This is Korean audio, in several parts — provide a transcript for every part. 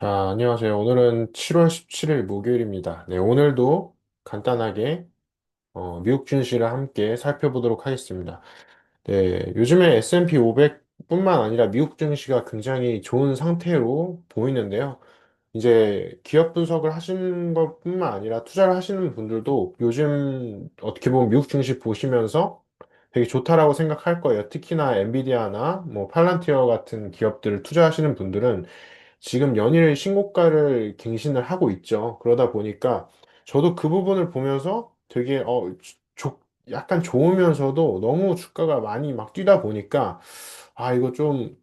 안녕하세요. 오늘은 7월 17일 목요일입니다. 네, 오늘도 간단하게 미국 증시를 함께 살펴보도록 하겠습니다. 네, 요즘에 S&P 500뿐만 아니라 미국 증시가 굉장히 좋은 상태로 보이는데요. 이제 기업 분석을 하시는 것뿐만 아니라 투자를 하시는 분들도 요즘 어떻게 보면 미국 증시 보시면서 되게 좋다라고 생각할 거예요. 특히나 엔비디아나 뭐 팔란티어 같은 기업들을 투자하시는 분들은 지금 연일 신고가를 갱신을 하고 있죠. 그러다 보니까 저도 그 부분을 보면서 되게 약간 좋으면서도 너무 주가가 많이 막 뛰다 보니까 이거 좀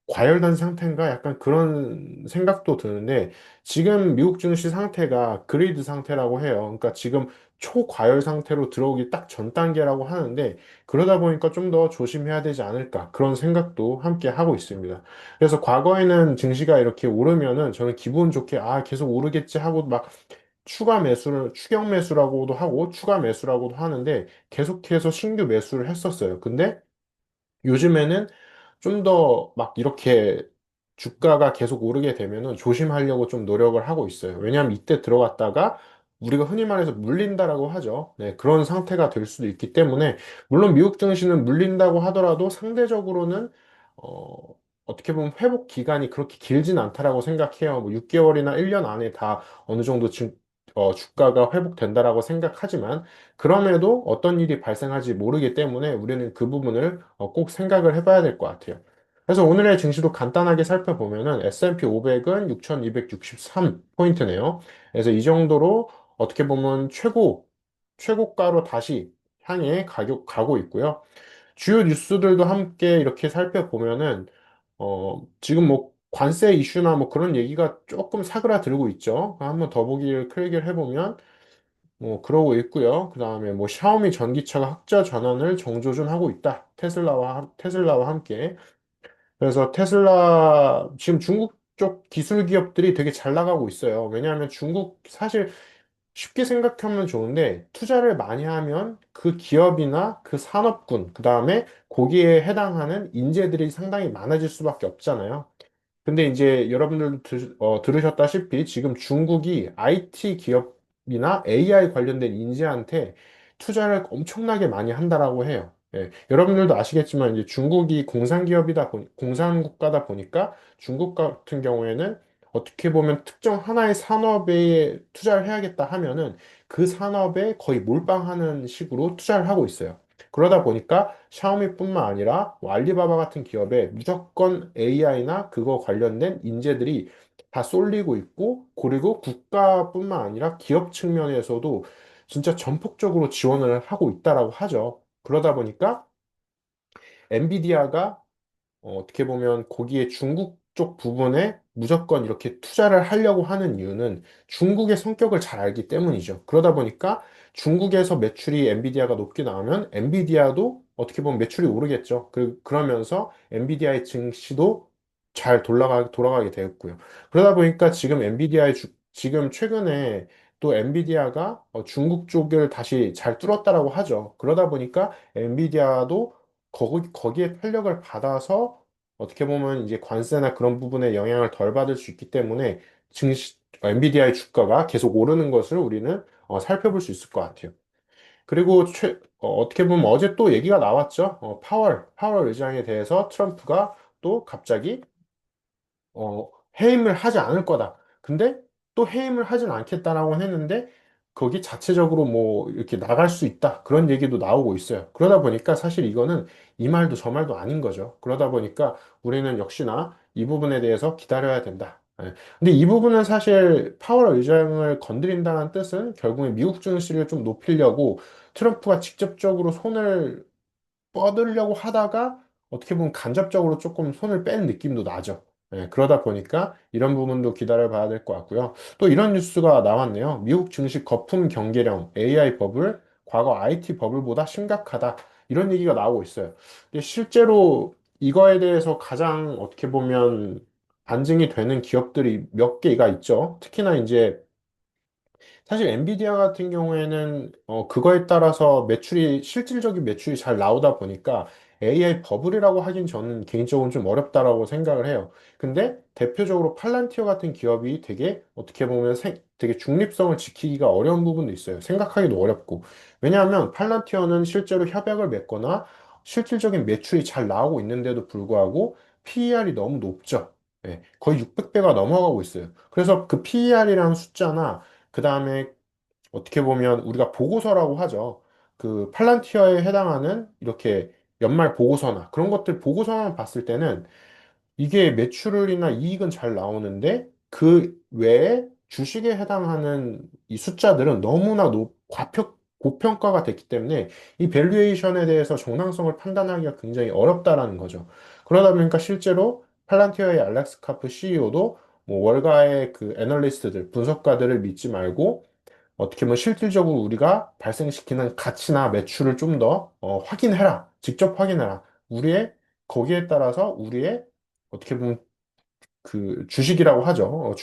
과열된 상태인가? 약간 그런 생각도 드는데, 지금 미국 증시 상태가 그리드 상태라고 해요. 그러니까 지금 초과열 상태로 들어오기 딱 전 단계라고 하는데, 그러다 보니까 좀 더 조심해야 되지 않을까? 그런 생각도 함께 하고 있습니다. 그래서 과거에는 증시가 이렇게 오르면은 저는 기분 좋게, 계속 오르겠지 하고 막 추경 매수라고도 하고, 추가 매수라고도 하는데, 계속해서 신규 매수를 했었어요. 근데 요즘에는 좀 더 막 이렇게 주가가 계속 오르게 되면은 조심하려고 좀 노력을 하고 있어요. 왜냐하면 이때 들어갔다가 우리가 흔히 말해서 물린다라고 하죠. 네, 그런 상태가 될 수도 있기 때문에 물론 미국 증시는 물린다고 하더라도 상대적으로는 어떻게 보면 회복 기간이 그렇게 길진 않다라고 생각해요. 뭐 6개월이나 1년 안에 다 어느 정도 주가가 회복된다라고 생각하지만 그럼에도 어떤 일이 발생할지 모르기 때문에 우리는 그 부분을 꼭 생각을 해봐야 될 것 같아요. 그래서 오늘의 증시도 간단하게 살펴보면은 S&P 500은 6,263포인트네요. 그래서 이 정도로 어떻게 보면 최고가로 다시 향해 가고 있고요. 주요 뉴스들도 함께 이렇게 살펴보면은, 지금 뭐 관세 이슈나 뭐 그런 얘기가 조금 사그라들고 있죠. 한번 더보기를 클릭을 해보면, 뭐 그러고 있고요. 그 다음에 뭐 샤오미 전기차가 학자 전환을 정조준하고 있다. 테슬라와 함께. 그래서 테슬라 지금 중국 쪽 기술 기업들이 되게 잘 나가고 있어요. 왜냐하면 중국 사실 쉽게 생각하면 좋은데 투자를 많이 하면 그 기업이나 그 산업군, 그 다음에 거기에 해당하는 인재들이 상당히 많아질 수밖에 없잖아요. 근데 이제 여러분들도 들으셨다시피 지금 중국이 IT 기업이나 AI 관련된 인재한테 투자를 엄청나게 많이 한다라고 해요. 예, 여러분들도 아시겠지만 이제 중국이 공산 국가다 보니까 중국 같은 경우에는 어떻게 보면 특정 하나의 산업에 투자를 해야겠다 하면은 그 산업에 거의 몰빵하는 식으로 투자를 하고 있어요. 그러다 보니까 샤오미뿐만 아니라 뭐 알리바바 같은 기업에 무조건 AI나 그거 관련된 인재들이 다 쏠리고 있고, 그리고 국가뿐만 아니라 기업 측면에서도 진짜 전폭적으로 지원을 하고 있다라고 하죠. 그러다 보니까 엔비디아가 어떻게 보면 거기에 중국 쪽 부분에 무조건 이렇게 투자를 하려고 하는 이유는 중국의 성격을 잘 알기 때문이죠. 그러다 보니까 중국에서 매출이 엔비디아가 높게 나오면 엔비디아도 어떻게 보면 매출이 오르겠죠. 그러면서 엔비디아의 증시도 잘 돌아가게 되었고요. 그러다 보니까 지금 최근에 또 엔비디아가 중국 쪽을 다시 잘 뚫었다라고 하죠. 그러다 보니까 엔비디아도 거기에 탄력을 받아서 어떻게 보면 이제 관세나 그런 부분에 영향을 덜 받을 수 있기 때문에 엔비디아의 주가가 계속 오르는 것을 우리는 살펴볼 수 있을 것 같아요. 그리고 어떻게 보면 어제 또 얘기가 나왔죠. 파월 의장에 대해서 트럼프가 또 갑자기 해임을 하지 않을 거다. 근데 또 해임을 하진 않겠다라고 했는데 거기 자체적으로 뭐 이렇게 나갈 수 있다. 그런 얘기도 나오고 있어요. 그러다 보니까 사실 이거는 이 말도 저 말도 아닌 거죠. 그러다 보니까 우리는 역시나 이 부분에 대해서 기다려야 된다. 예. 근데 이 부분은 사실 파월 의장을 건드린다는 뜻은 결국에 미국 증시를 좀 높이려고 트럼프가 직접적으로 손을 뻗으려고 하다가 어떻게 보면 간접적으로 조금 손을 뺀 느낌도 나죠. 예, 그러다 보니까 이런 부분도 기다려 봐야 될 것 같고요. 또 이런 뉴스가 나왔네요. 미국 증시 거품 경계령 AI 버블, 과거 IT 버블보다 심각하다. 이런 얘기가 나오고 있어요. 근데 실제로 이거에 대해서 가장 어떻게 보면 반증이 되는 기업들이 몇 개가 있죠. 특히나 이제 사실 엔비디아 같은 경우에는 그거에 따라서 실질적인 매출이 잘 나오다 보니까 AI 버블이라고 하긴 저는 개인적으로 좀 어렵다라고 생각을 해요. 근데 대표적으로 팔란티어 같은 기업이 되게 어떻게 보면 되게 중립성을 지키기가 어려운 부분도 있어요. 생각하기도 어렵고. 왜냐하면 팔란티어는 실제로 협약을 맺거나 실질적인 매출이 잘 나오고 있는데도 불구하고 PER이 너무 높죠. 예, 거의 600배가 넘어가고 있어요. 그래서 그 PER이라는 숫자나 그 다음에 어떻게 보면 우리가 보고서라고 하죠. 그 팔란티어에 해당하는 이렇게 연말 보고서나 그런 것들 보고서만 봤을 때는 이게 매출이나 이익은 잘 나오는데 그 외에 주식에 해당하는 이 숫자들은 너무나 고평가가 됐기 때문에 이 밸류에이션에 대해서 정당성을 판단하기가 굉장히 어렵다라는 거죠. 그러다 보니까 실제로 팔란티어의 알렉스 카프 CEO도 뭐 월가의 그 애널리스트들, 분석가들을 믿지 말고 어떻게 보면 실질적으로 우리가 발생시키는 가치나 매출을 좀 더 확인해라. 직접 확인해라. 우리의 거기에 따라서 우리의 어떻게 보면 그 주식이라고 하죠.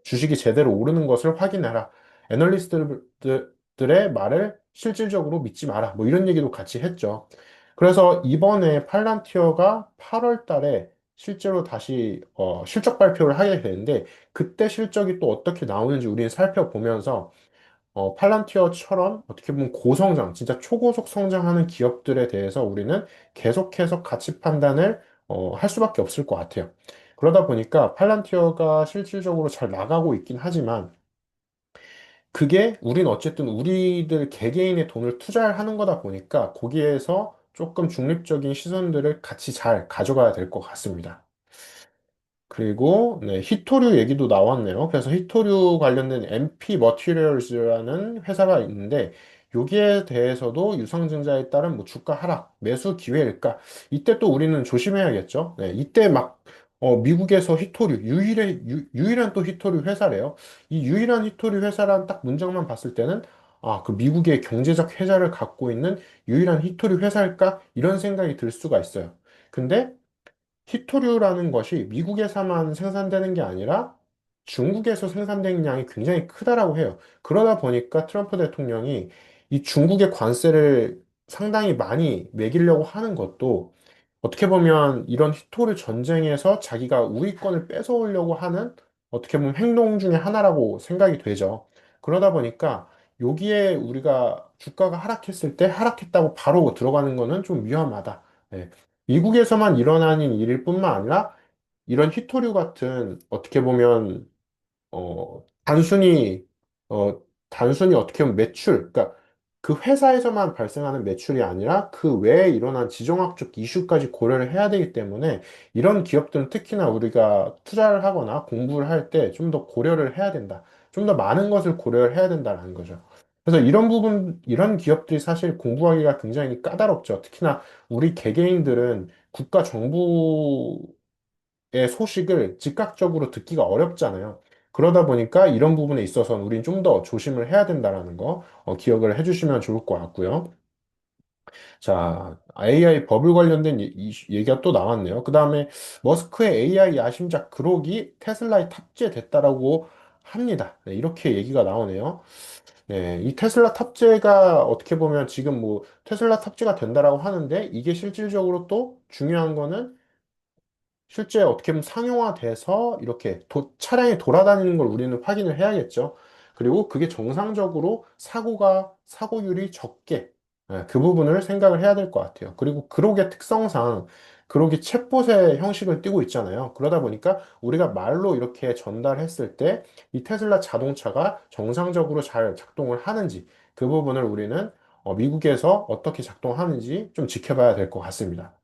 주식이 제대로 오르는 것을 확인해라. 애널리스트들의 말을 실질적으로 믿지 마라. 뭐 이런 얘기도 같이 했죠. 그래서 이번에 팔란티어가 8월 달에 실제로 다시 실적 발표를 하게 되는데 그때 실적이 또 어떻게 나오는지 우리는 살펴보면서 팔란티어처럼 어떻게 보면 고성장, 진짜 초고속 성장하는 기업들에 대해서 우리는 계속해서 가치 판단을 할 수밖에 없을 것 같아요. 그러다 보니까 팔란티어가 실질적으로 잘 나가고 있긴 하지만 그게 우린 어쨌든 우리들 개개인의 돈을 투자하는 거다 보니까 거기에서 조금 중립적인 시선들을 같이 잘 가져가야 될 것 같습니다. 그리고 네, 히토류 얘기도 나왔네요. 그래서 히토류 관련된 MP 머티리얼즈라는 회사가 있는데 여기에 대해서도 유상증자에 따른 뭐 주가 하락, 매수 기회일까? 이때 또 우리는 조심해야겠죠. 네, 이때 막 미국에서 히토류 유일한 또 히토류 회사래요. 이 유일한 히토류 회사란 딱 문장만 봤을 때는 아, 그 미국의 경제적 혜자를 갖고 있는 유일한 히토류 회사일까? 이런 생각이 들 수가 있어요. 근데 히토류라는 것이 미국에서만 생산되는 게 아니라 중국에서 생산되는 양이 굉장히 크다라고 해요. 그러다 보니까 트럼프 대통령이 이 중국의 관세를 상당히 많이 매기려고 하는 것도 어떻게 보면 이런 히토류 전쟁에서 자기가 우위권을 뺏어오려고 하는 어떻게 보면 행동 중에 하나라고 생각이 되죠. 그러다 보니까 여기에 우리가 주가가 하락했을 때 하락했다고 바로 들어가는 거는 좀 위험하다. 예. 미국에서만 일어나는 일일 뿐만 아니라 이런 히토류 같은 어떻게 보면 단순히, 단순히 어떻게 보면 매출, 그러니까 그 회사에서만 발생하는 매출이 아니라 그 외에 일어난 지정학적 이슈까지 고려를 해야 되기 때문에 이런 기업들은 특히나 우리가 투자를 하거나 공부를 할 때 좀 더 고려를 해야 된다. 좀 더 많은 것을 고려를 해야 된다는 거죠. 그래서 이런 기업들이 사실 공부하기가 굉장히 까다롭죠. 특히나 우리 개개인들은 국가 정부 의 소식을 즉각적으로 듣기가 어렵잖아요. 그러다 보니까 이런 부분에 있어서는 우린 좀 더 조심을 해야 된다라는 거 기억을 해주시면 좋을 것 같고요. 자, AI 버블 관련된 얘기가 또 나왔네요. 그 다음에 머스크의 AI 야심작 그록이 테슬라에 탑재됐다라고 합니다. 네, 이렇게 얘기가 나오네요. 네, 이 테슬라 탑재가 어떻게 보면 지금 뭐 테슬라 탑재가 된다라고 하는데 이게 실질적으로 또 중요한 거는 실제 어떻게 보면 상용화돼서 이렇게 차량이 돌아다니는 걸 우리는 확인을 해야겠죠. 그리고 그게 정상적으로 사고율이 적게, 그 부분을 생각을 해야 될 것 같아요. 그리고 그lok의 특성상, 그lok이 챗봇의 형식을 띠고 있잖아요. 그러다 보니까 우리가 말로 이렇게 전달했을 때 이 테슬라 자동차가 정상적으로 잘 작동을 하는지, 그 부분을 우리는 미국에서 어떻게 작동하는지 좀 지켜봐야 될 것 같습니다.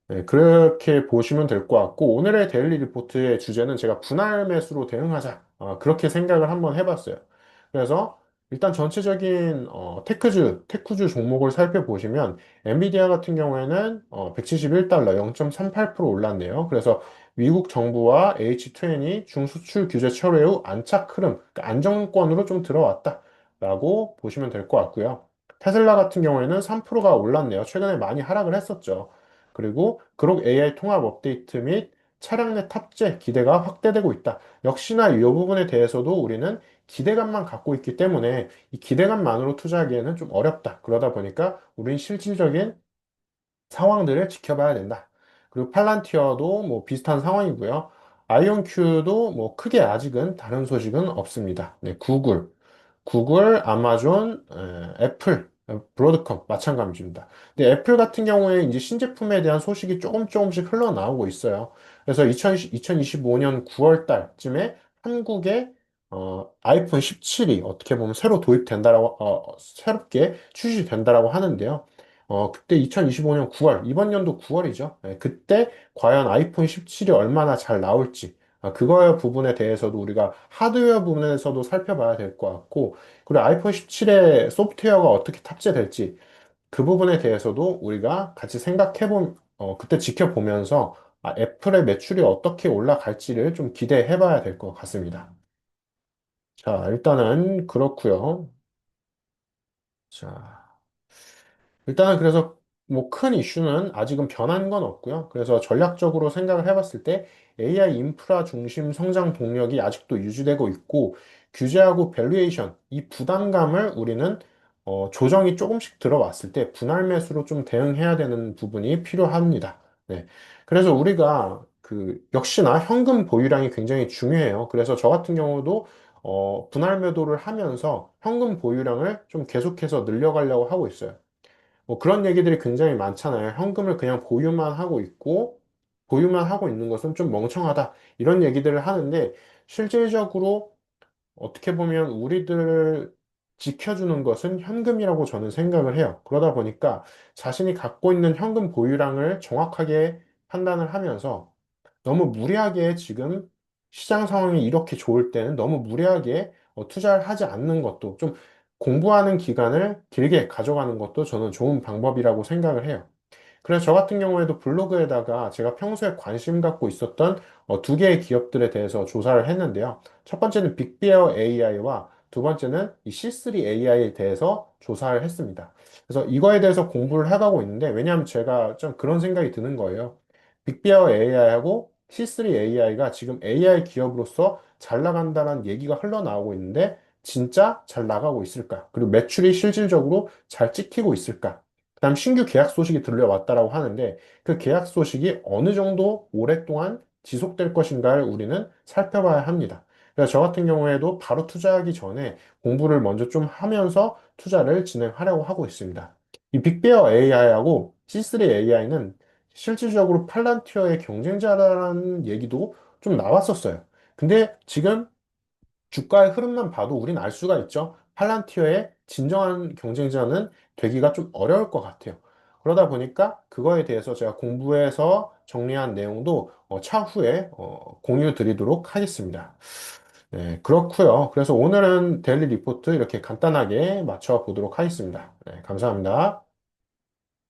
네, 그렇게 보시면 될 것 같고, 오늘의 데일리 리포트의 주제는 제가 분할 매수로 대응하자. 그렇게 생각을 한번 해봤어요. 그래서 일단 전체적인 테크주 종목을 살펴보시면, 엔비디아 같은 경우에는 171달러 0.38% 올랐네요. 그래서 미국 정부와 H20 중수출 규제 철회 후 안착 흐름, 그러니까 안정권으로 좀 들어왔다라고 보시면 될 것 같고요. 테슬라 같은 경우에는 3%가 올랐네요. 최근에 많이 하락을 했었죠. 그리고 그록 AI 통합 업데이트 및 차량 내 탑재 기대가 확대되고 있다. 역시나 이 부분에 대해서도 우리는 기대감만 갖고 있기 때문에 이 기대감만으로 투자하기에는 좀 어렵다. 그러다 보니까 우린 실질적인 상황들을 지켜봐야 된다. 그리고 팔란티어도 뭐 비슷한 상황이고요. 아이온큐도 뭐 크게 아직은 다른 소식은 없습니다. 네, 구글, 아마존, 애플, 브로드컴 마찬가지입니다. 근데 애플 같은 경우에 이제 신제품에 대한 소식이 조금씩 흘러나오고 있어요. 그래서 2025년 9월 달쯤에 한국에 아이폰 17이 어떻게 보면 새로 도입된다라고 새롭게 출시된다라고 하는데요. 그때 2025년 9월, 이번 연도 9월이죠. 그때 과연 아이폰 17이 얼마나 잘 나올지, 그거 부분에 대해서도 우리가 하드웨어 부분에서도 살펴봐야 될 것 같고, 그리고 아이폰 17의 소프트웨어가 어떻게 탑재될지, 그 부분에 대해서도 우리가 같이 그때 지켜보면서 애플의 매출이 어떻게 올라갈지를 좀 기대해 봐야 될 것 같습니다. 자, 일단은 그렇고요. 자. 일단은 그래서 뭐 큰 이슈는 아직은 변한 건 없고요. 그래서 전략적으로 생각을 해봤을 때 AI 인프라 중심 성장 동력이 아직도 유지되고 있고 규제하고 밸류에이션 이 부담감을 우리는 조정이 조금씩 들어왔을 때 분할 매수로 좀 대응해야 되는 부분이 필요합니다. 네. 그래서 우리가 역시나 현금 보유량이 굉장히 중요해요. 그래서 저 같은 경우도 분할 매도를 하면서 현금 보유량을 좀 계속해서 늘려가려고 하고 있어요. 뭐 그런 얘기들이 굉장히 많잖아요. 현금을 그냥 보유만 하고 있는 것은 좀 멍청하다. 이런 얘기들을 하는데, 실질적으로 어떻게 보면 우리들을 지켜주는 것은 현금이라고 저는 생각을 해요. 그러다 보니까 자신이 갖고 있는 현금 보유량을 정확하게 판단을 하면서 너무 무리하게 지금 시장 상황이 이렇게 좋을 때는 너무 무리하게 투자를 하지 않는 것도 좀 공부하는 기간을 길게 가져가는 것도 저는 좋은 방법이라고 생각을 해요. 그래서 저 같은 경우에도 블로그에다가 제가 평소에 관심 갖고 있었던 두 개의 기업들에 대해서 조사를 했는데요. 첫 번째는 빅베어 AI와 두 번째는 이 C3 AI에 대해서 조사를 했습니다. 그래서 이거에 대해서 공부를 해가고 있는데, 왜냐하면 제가 좀 그런 생각이 드는 거예요. 빅베어 AI하고 C3 AI가 지금 AI 기업으로서 잘 나간다는 얘기가 흘러나오고 있는데, 진짜 잘 나가고 있을까? 그리고 매출이 실질적으로 잘 찍히고 있을까? 그다음 신규 계약 소식이 들려왔다라고 하는데 그 계약 소식이 어느 정도 오랫동안 지속될 것인가를 우리는 살펴봐야 합니다. 그래서 저 같은 경우에도 바로 투자하기 전에 공부를 먼저 좀 하면서 투자를 진행하려고 하고 있습니다. 이 빅베어 AI하고 C3 AI는 실질적으로 팔란티어의 경쟁자라는 얘기도 좀 나왔었어요. 근데 지금 주가의 흐름만 봐도 우린 알 수가 있죠. 팔란티어의 진정한 경쟁자는 되기가 좀 어려울 것 같아요. 그러다 보니까 그거에 대해서 제가 공부해서 정리한 내용도 차후에 공유 드리도록 하겠습니다. 네, 그렇고요. 그래서 오늘은 데일리 리포트 이렇게 간단하게 맞춰 보도록 하겠습니다. 네, 감사합니다.